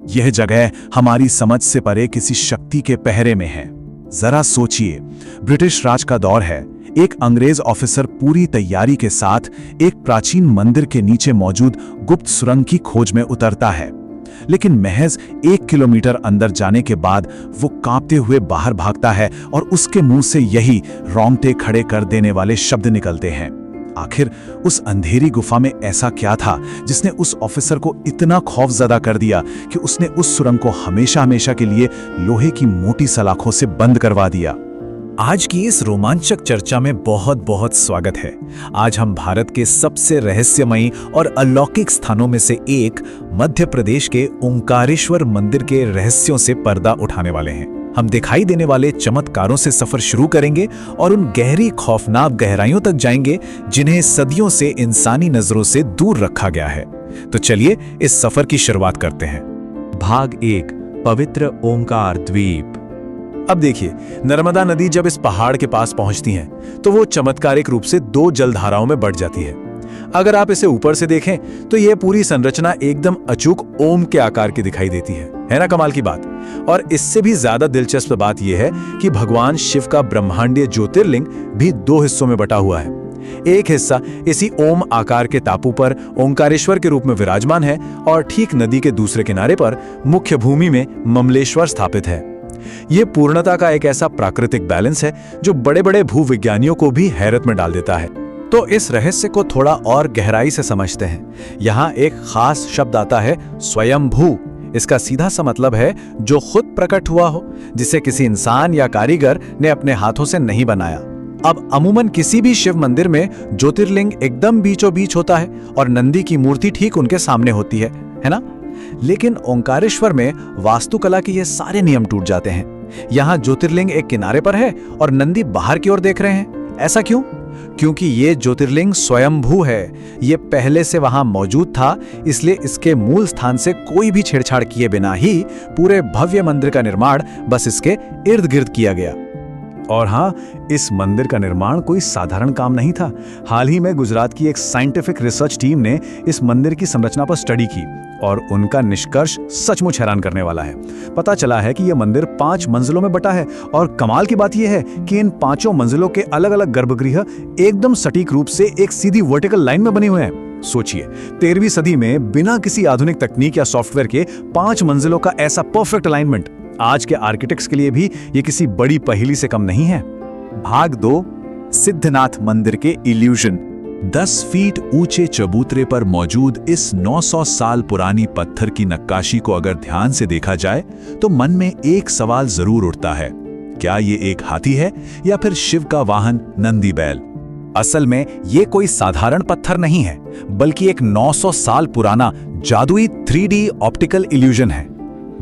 यह जगह हमारी समझ से परे किसी शक्ति के पहरे में है। जरा सोचिए, ब्रिटिश राज का दौर है। एक अंग्रेज ऑफिसर पूरी तैयारी के साथ एक प्राचीन मंदिर के नीचे मौजूद गुप्त सुरंग की खोज में उतरता है, लेकिन महज 1 किलोमीटर अंदर जाने के बाद वो कांपते हुए बाहर भागता है और उसके मुंह से यही रोंगटे खड़े कर देने वाले शब्द निकलते हैं। आखिर उस अंधेरी गुफा में ऐसा क्या था जिसने उस ऑफिसर को इतना खौफजदा कर दिया कि उसने उस सुरंग को हमेशा हमेशा के लिए लोहे की मोटी सलाखों से बंद करवा दिया। आज की इस रोमांचक चर्चा में बहुत बहुत स्वागत है। आज हम भारत के सबसे रहस्यमयी और अलौकिक स्थानों में से एक मध्य प्रदेश के ओंकारेश्वर मंदिर के रहस्यों से पर्दा उठाने वाले हैं। हम दिखाई देने वाले चमत्कारों से सफर शुरू करेंगे और उन गहरी खौफनाक गहराइयों तक जाएंगे जिन्हें सदियों से इंसानी नजरों से दूर रखा गया है। तो चलिए इस सफर की शुरुआत करते हैं। भाग 1, पवित्र ओंकार द्वीप। अब देखिए, नर्मदा नदी जब इस पहाड़ के पास पहुंचती है तो वो चमत्कारिक रूप से 2 जलधाराओं में बढ़ जाती है। अगर आप इसे ऊपर से देखें तो यह पूरी संरचना एकदम अचूक ओम के आकार की दिखाई देती है ना कमाल की बात। और इससे भी ज्यादा दिलचस्प बात यह है कि भगवान शिव का ब्रह्मांडीय ज्योतिर्लिंग भी 2 हिस्सों में बटा हुआ है। एक हिस्सा इसी ओम आकार के टापू पर ओंकारेश्वर के रूप में विराजमान है और ठीक नदी के दूसरे किनारे पर मुख्य भूमि में ममलेश्वर स्थापित है। यह पूर्णता का एक ऐसा प्राकृतिक बैलेंस है जो बड़े बड़े भूविज्ञानियों को भी हैरत में डाल देता है। तो इस रहस्य को थोड़ा और गहराई से समझते हैं। यहाँ एक खास शब्द आता है, स्वयंभू। इसका सीधा सा मतलब है जो खुद प्रकट हुआ हो, जिसे किसी इंसान या कारीगर ने अपने हाथों से नहीं बनाया। अब अमूमन किसी भी शिव मंदिर में ज्योतिर्लिंग एकदम बीचों बीच होता है और नंदी की मूर्ति ठीक उनके सामने होती है ना? लेकिन ओंकारेश्वर में वास्तुकला के ये सारे नियम टूट जाते हैं। यहाँ ज्योतिर्लिंग एक किनारे पर है और नंदी बाहर की ओर देख रहे हैं। ऐसा क्यों? क्योंकि ये ज्योतिर्लिंग स्वयंभू है। ये पहले से वहां मौजूद था, इसलिए इसके मूल स्थान से कोई भी छेड़छाड़ किए बिना ही पूरे भव्य मंदिर का निर्माण बस इसके इर्द गिर्द किया गया। और हाँ, इस मंदिर का निर्माण कोई साधारण काम नहीं था। हाल ही में गुजरात की एक साइंटिफिक रिसर्च टीम ने इस मंदिर की संरचना पर स्टडी की और उनका निष्कर्ष सचमुच हैरान करने वाला है। पता चला है कि यह मंदिर 5 मंजिलों में बटा है और कमाल की बात यह है कि इन 5 मंजिलों के अलग अलग गर्भगृह एकदम सटीक रूप से एक सीधी वर्टिकल लाइन में बने हुए हैं। सोचिए, 13वीं सदी में बिना किसी आधुनिक तकनीक या सॉफ्टवेयर के 5 मंजिलों का ऐसा परफेक्ट अलाइनमेंट आज के आर्किटेक्ट्स के लिए भी ये किसी बड़ी पहेली से कम नहीं है। भाग 2, सिद्धनाथ मंदिर के इल्यूजन। 10 फीट ऊंचे चबूतरे पर मौजूद इस 900 साल पुरानी पत्थर की नक्काशी को अगर ध्यान से देखा जाए तो मन में एक सवाल जरूर उठता है, क्या ये एक हाथी है या फिर शिव का वाहन नंदी बैल? असल में ये कोई साधारण पत्थर नहीं है, बल्कि एक 900 साल पुराना जादुई 3D ऑप्टिकल इल्यूजन है।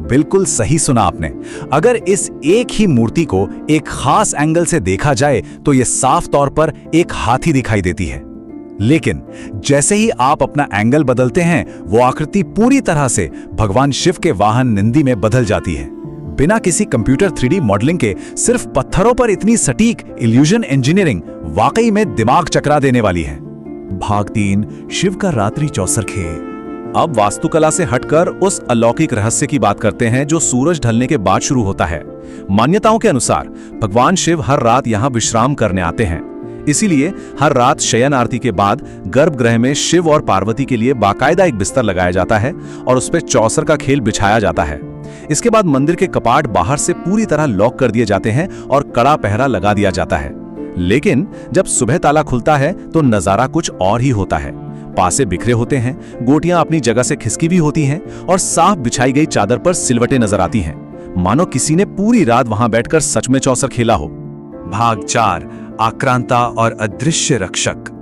बिल्कुल सही सुना आपने। अगर इस एक ही मूर्ति को एक खास एंगल से देखा जाए तो यह साफ तौर पर एक हाथी दिखाई देती है, लेकिन जैसे ही आप अपना एंगल बदलते हैं वो आकृति पूरी तरह से भगवान शिव के वाहन नंदी में बदल जाती है। बिना किसी कंप्यूटर 3D मॉडलिंग के सिर्फ पत्थरों पर इतनी सटीक इल्यूजन इंजीनियरिंग वाकई में दिमाग चकरा देने वाली है। भाग 3, शिव का रात्रि चौसर खेल। अब वास्तुकला से हटकर उस अलौकिक रहस्य की बात करते हैं जो सूरज ढलने के बाद शुरू होता है। मान्यताओं के अनुसार भगवान शिव हर रात यहाँ विश्राम करने आते हैं, इसीलिए हर रात शयन आरती के बाद गर्भगृह में शिव और पार्वती के लिए बाकायदा एक बिस्तर लगाया जाता है और उस पर चौसर का खेल बिछाया जाता है। इसके बाद मंदिर के कपाट बाहर से पूरी तरह लॉक कर दिए जाते हैं और कड़ा पहरा लगा दिया जाता है। लेकिन जब सुबह ताला खुलता है तो नजारा कुछ और ही होता है। पासे बिखरे होते हैं, गोटियां अपनी जगह से खिसकी भी होती हैं और साफ बिछाई गई चादर पर सिलवटें नजर आती हैं, मानो किसी ने पूरी रात वहां बैठकर सच में चौसर खेला हो। भाग 4, आक्रांता और अदृश्य रक्षक।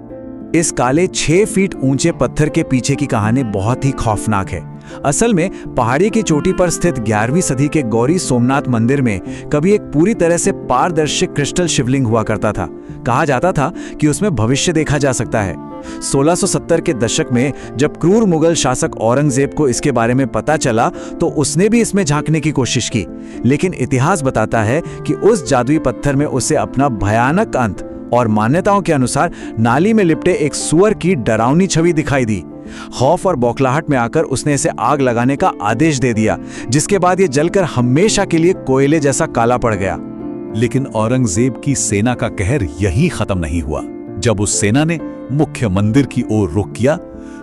इस काले 6 फीट ऊंचे पत्थर के पीछे की कहानी बहुत ही खौफनाक है। असल में पहाड़ी की चोटी पर स्थित 11वीं सदी के गौरी सोमनाथ मंदिर में कभी एक पूरी तरह से पारदर्शी क्रिस्टल शिवलिंग हुआ करता था। कहा जाता था कि उसमें भविष्य देखा जा सकता है। 1670 के दशक में जब क्रूर मुगल शासक औरंगजेब को इसके बारे में पता चला तो उसने भी इसमें झांकने की कोशिश की, लेकिन इतिहास बताता है कि उस जादुई पत्थर में उसे अपना भयानक अंत और मान्यताओं के अनुसार नाली में लिपटे एक सुअर की डरावनी छवि दिखाई दी। खौफ और बौखलाहट में आकर उसने इसे आग लगाने का आदेश दे दिया, जिसके बाद ये जलकर हमेशा के लिए कोयले जैसा काला पड़ गया। लेकिन औरंगजेब की सेना का कहर यहीं खत्म नहीं हुआ। जब उस सेना ने मुख्य मंदिर की ओर रुख किया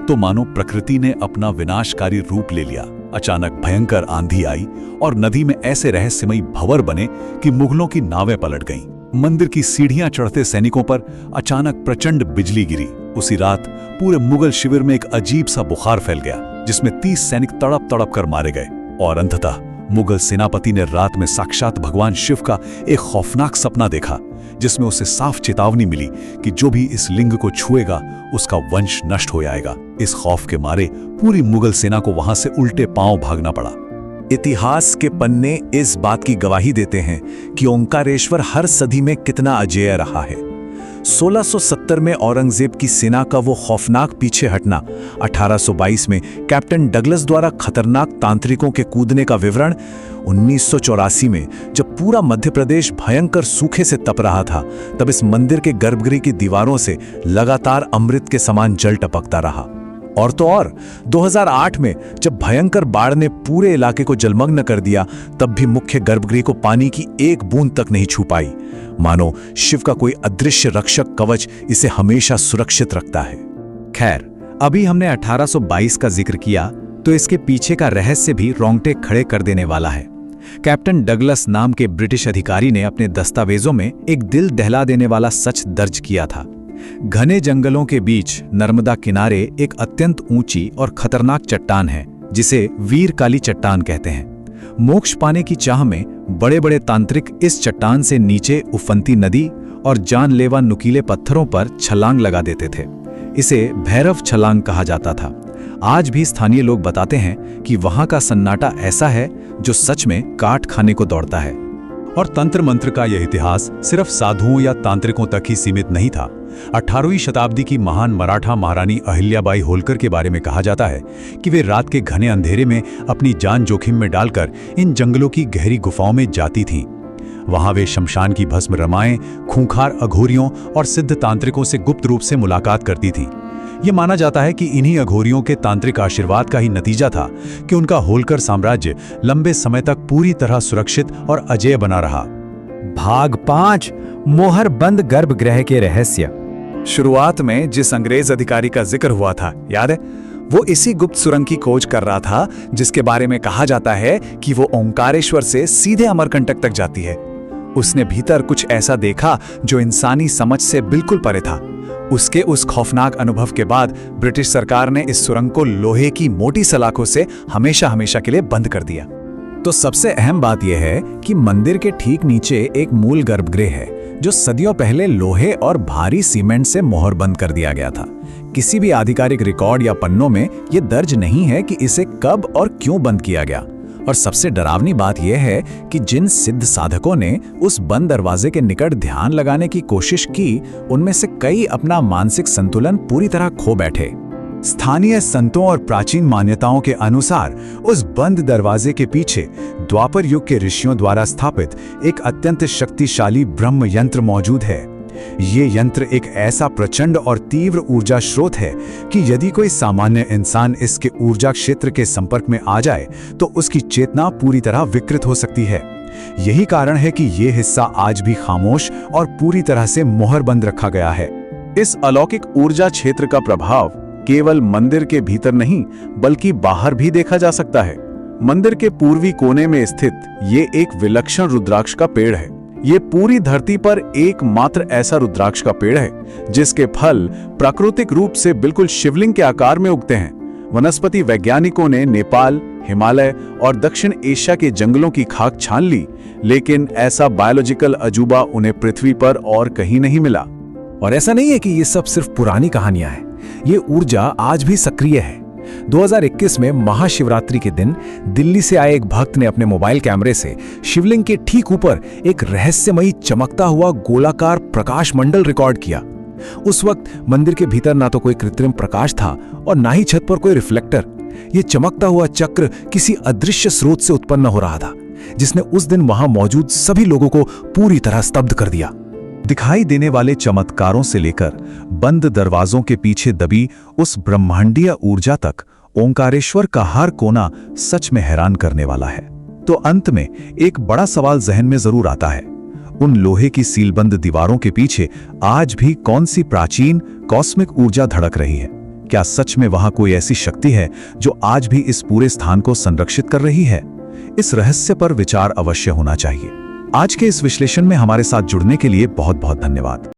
तो मानो प्रकृति ने अपना विनाशकारी रूप ले लिया। अचानक भयंकर आंधी आई और नदी में ऐसे रहस्यमयी भंवर बने कि मुगलों की नावें पलट गईं। मंदिर की सीढ़ियां चढ़ते सैनिकों पर अचानक प्रचंड बिजली गिरी। उसी रात पूरे मुगल शिविर में एक अजीब सा बुखार फैल गया, जिसमें 30 सैनिक तड़प तड़प कर मारे गए। और अंततः मुगल सेनापति ने रात में साक्षात भगवान शिव का एक खौफनाक सपना देखा, जिसमें उसे साफ चेतावनी मिली कि जो भी इस लिंग को छुएगा उसका वंश नष्ट हो जाएगा। इस खौफ के मारे पूरी मुगल सेना को वहां से उल्टे पांव भागना पड़ा। इतिहास के पन्ने इस बात की गवाही देते हैं कि ओंकारेश्वर हर सदी में कितना अजेय रहा है। 1670 में औरंगजेब की सेना का वो खौफनाक पीछे हटना, 1822 में कैप्टन डगलस द्वारा खतरनाक तांत्रिकों के कूदने का विवरण, 1984 में जब पूरा मध्य प्रदेश भयंकर सूखे से तप रहा था, तब इस मंदिर के गर्भगृह की दीवारों से लगातार अमृत के समान जल टपकता रहा। और तो और 2008 में जब भयंकर बाढ़ ने पूरे इलाके को जलमग्न कर दिया, तब भी मुख्य गर्भगृह को पानी की एक बूंद तक नहीं छू पाई। मानो शिव का कोई अदृश्य रक्षक कवच इसे हमेशा सुरक्षित रखता है। खैर, अभी हमने 1822 का जिक्र किया तो इसके पीछे का रहस्य भी रोंगटे खड़े कर देने वाला है। कैप्टन डगलस नाम के ब्रिटिश अधिकारी ने अपने दस्तावेजों में एक दिल दहला देने वाला सच दर्ज किया था। घने जंगलों के बीच नर्मदा किनारे एक अत्यंत ऊंची और खतरनाक चट्टान है, जिसे वीरकाली चट्टान कहते हैं। मोक्ष पाने की चाह में बड़े बड़े तांत्रिक इस चट्टान से नीचे उफनती नदी और जानलेवा नुकीले पत्थरों पर छलांग लगा देते थे। इसे भैरव छलांग कहा जाता था। आज भी स्थानीय लोग बताते हैं कि वहां का सन्नाटा ऐसा है जो सच में काट खाने को दौड़ता है। और तंत्र मंत्र का यह इतिहास सिर्फ साधुओं या तांत्रिकों तक ही सीमित नहीं था। 18वीं शताब्दी की महान मराठा महारानी अहिल्याबाई होलकर के बारे में कहा जाता है कि वे रात के घने अंधेरे में अपनी जान जोखिम में डालकर इन जंगलों की गहरी गुफाओं में जाती थीं। वहां वे शमशान की भस्म रमाएं, खूंखार अघोरियों और सिद्ध तांत्रिकों से गुप्त रूप से मुलाकात करती थीं। ये माना जाता है कि इन्हीं अघोरियों के तांत्रिक आशीर्वाद का ही नतीजा था कि उनका होलकर साम्राज्य लंबे समय तक पूरी तरह सुरक्षित और अजेय बना रहा। भाग 5, मोहर बंद गर्भगृह के रहस्य। शुरुआत में जिस अंग्रेज अधिकारी का जिक्र हुआ था, याद है? वो इसी गुप्त सुरंग की खोज कर रहा था, जिसके बारे में कहा जाता है कि वो ओंकारेश्वर से सीधे अमरकंटक तक जाती है। उसने भीतर कुछ ऐसा देखा जो इंसानी समझ से बिल्कुल परे था। उसके उस खौफनाक अनुभव के बाद ब्रिटिश सरकार ने इस सुरंग को लोहे की मोटी सलाखों से हमेशा हमेशा के लिए बंद कर दिया। तो सबसे अहम बात यह है कि मंदिर के ठीक नीचे एक मूल गर्भगृह है, जो सदियों पहले लोहे और भारी सीमेंट से मोहरबंद कर दिया गया था। किसी भी आधिकारिक रिकॉर्ड या पन्नों में यह दर्ज नहीं है कि इसे कब और क्यों बंद किया गया। और सबसे डरावनी बात यह है कि जिन सिद्ध साधकों ने उस बंद दरवाजे के निकट ध्यान लगाने की कोशिश की, उनमें से कई अपना मानसिक संतुलन पूरी तरह खो बैठे। स्थानीय संतों और प्राचीन मान्यताओं के अनुसार उस बंद दरवाजे के पीछे द्वापर युग के ऋषियों द्वारा स्थापित एक अत्यंत शक्तिशाली ब्रह्म यंत्र मौजूद है। ये यंत्र एक ऐसा प्रचंड और तीव्र ऊर्जा स्रोत है कि यदि कोई सामान्य इंसान इसके ऊर्जा क्षेत्र के संपर्क में आ जाए तो उसकी चेतना पूरी तरह विकृत हो सकती है। यही कारण है कि ये हिस्सा आज भी खामोश और पूरी तरह से मोहरबंद रखा गया है। इस अलौकिक ऊर्जा क्षेत्र का प्रभाव केवल मंदिर के भीतर नहीं, बल्कि बाहर भी देखा जा सकता है। मंदिर के पूर्वी कोने में स्थित ये एक विलक्षण रुद्राक्ष का पेड़ है। ये पूरी धरती पर एकमात्र ऐसा रुद्राक्ष का पेड़ है जिसके फल प्राकृतिक रूप से बिल्कुल शिवलिंग के आकार में उगते हैं। वनस्पति वैज्ञानिकों ने नेपाल, हिमालय और दक्षिण एशिया के जंगलों की खाक छान ली, लेकिन ऐसा बायोलॉजिकल अजूबा उन्हें पृथ्वी पर और कहीं नहीं मिला। और ऐसा नहीं है कि ये सब सिर्फ पुरानी कहानियां हैं। ये ऊर्जा आज भी सक्रिय है। 2021 में महाशिवरात्रि के दिन दिल्ली से आए एक भक्त ने अपने मोबाइल कैमरे से शिवलिंग के ठीक ऊपर एक रहस्यमयी चमकता हुआ गोलाकार प्रकाश मंडल रिकॉर्ड किया। उस वक्त मंदिर के भीतर ना तो कोई कृत्रिम प्रकाश था और ना ही छत पर कोई रिफ्लेक्टर। ये चमकता हुआ चक्र किसी अदृश्य स्रोत से उत्पन्न हो रहा था, जिसने उस दिन वहां मौजूद सभी लोगों को पूरी तरह स्तब्ध कर दिया। दिखाई देने वाले चमत्कारों से लेकर बंद दरवाजों के पीछे दबी उस ब्रह्मांडीय ऊर्जा तक ओंकारेश्वर का हर कोना सच में हैरान करने वाला है। तो अंत में एक बड़ा सवाल जहन में जरूर आता है, उन लोहे की सीलबंद दीवारों के पीछे आज भी कौन सी प्राचीन कॉस्मिक ऊर्जा धड़क रही है? क्या सच में वहां कोई ऐसी शक्ति है जो आज भी इस पूरे स्थान को संरक्षित कर रही है? इस रहस्य पर विचार अवश्य होना चाहिए। आज के इस विश्लेषण में हमारे साथ जुड़ने के लिए बहुत बहुत धन्यवाद।